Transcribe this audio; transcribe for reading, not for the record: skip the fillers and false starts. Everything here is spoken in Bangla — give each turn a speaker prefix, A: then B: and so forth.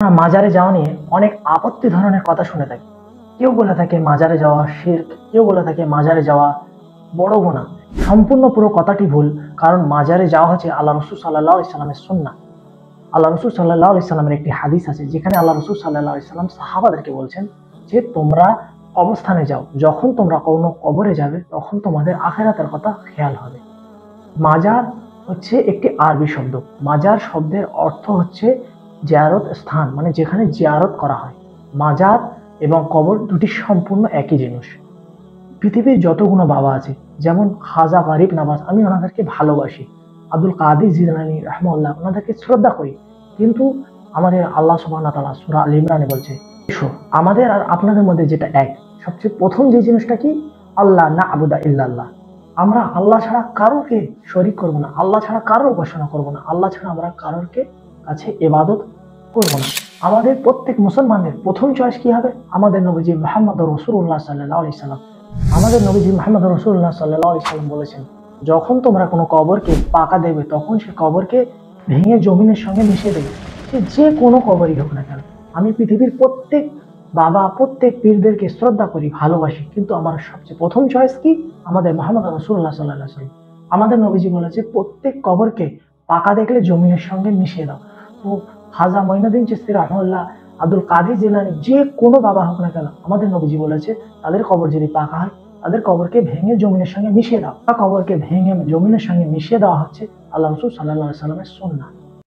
A: আমরা মাজারে যাওয়া নিয়ে অনেক আপত্তি ধরনের কথা শুনে থাকি। কেউ বলে থাকে মাজারে যাওয়া শিরক, কেউ বলে থাকে মাজারে যাওয়া বড় গুনাহ। সম্পূর্ণ পুরো কথাটি ভুল। কারণ মাজারে যাওয়া হচ্ছে আল্লাহ রসুল সাল্লাল্লাহু আলাইহি সাল্লামের সুন্নাহ। আল্লাহ রসুল সাল্লাল্লাহু আলাইহি সাল্লামের একটি হাদিস আছে যেখানে আল্লাহ রসুল সাল্লাল্লাহু আলাইহি সাল্লাম সাহাবাদেরকে বলছেন যে তোমরা কবরস্থানে যাও, যখন তোমরা কোনো কবরে যাবে তখন তোমাদের আখিরাতের কথা খেয়াল হবে। মাজার হচ্ছে একটি আরবি শব্দ। মাজার শব্দের অর্থ হচ্ছে জিয়ারত স্থান, মানে যেখানে জিয়ারত করা হয়। মাজার এবং কবর দুটি সম্পূর্ণ একই জিনিস। পৃথিবীর যতগুলো বাবা আছে, যেমন খাজা গরিব নওয়াজ, আমি ওনাদেরকে ভালোবাসি। আব্দুল কাদের জিলানী রাহমাহুল্লাহ, ওনাদেরকে শ্রদ্ধা করি। কিন্তু আমাদের আল্লাহ সুবহানাহু ওয়া তাআলা সূরা আল ইমরানে বলছে, এসো আমাদের আর আপনাদের মধ্যে যেটা এক, সবচেয়ে প্রথম যে জিনিসটা কি, আল্লাহ না আবুদা ইল্লাল্লাহ। আমরা আল্লাহ ছাড়া কারোকে শরীক করব না, আল্লাহ ছাড়া কারোর উপাসনা করব না, আল্লাহ ছাড়া আমরা কারোরকে কাছে ইবাদত করব না। আমাদের প্রত্যেক মুসলমানদের প্রথম চয়েস কি হবে? আমাদের নবীজি মুহাম্মদ রাসূলুল্লাহ সাল্লাল্লাহু আলাইহি সাল্লাম। আমাদের নবীজি মুহাম্মদ রাসূলুল্লাহ সাল্লাল্লাহু আলাইহি সাল্লাম বলেছেন, যখন তোমরা কোনো কবরকে পাকা দেবে তখন সে কবরকে ভেঙে জমিনের সঙ্গে মিশিয়ে দেবে। সে যে কোনো কবরই হোক না কেন। আমি পৃথিবীর প্রত্যেক বাবা, প্রত্যেক পীরদেরকে শ্রদ্ধা করি, ভালোবাসি, কিন্তু আমার সবচেয়ে প্রথম চয়েস কি? আমাদের মুহাম্মদ রাসূলুল্লাহ সাল্লাল্লাহু আলাইহি সাল্লাম। আমাদের নবীজি বলেছে প্রত্যেক কবরকে পাকা দেখলে জমিনের সঙ্গে মিশিয়ে দাও। তো খাজা মঈনুদ্দিন চিশতি রাহমাহুল্লাহ, আব্দুল কাদের জিলানী, যে কোনো বাবা হোক না কেন, আমাদের নবীজি বলেছে তাদের কবর যদি পাকা হয় তাদের কবরকে ভেঙে জমিনের সঙ্গে মিশিয়ে দাও। কবরকে ভেঙে জমিনের সঙ্গে মিশিয়ে দেওয়া হচ্ছে আল্লাহ রাসূল সাল্লাল্লাহু আলাইহি সাল্লামের সুন্নাহ।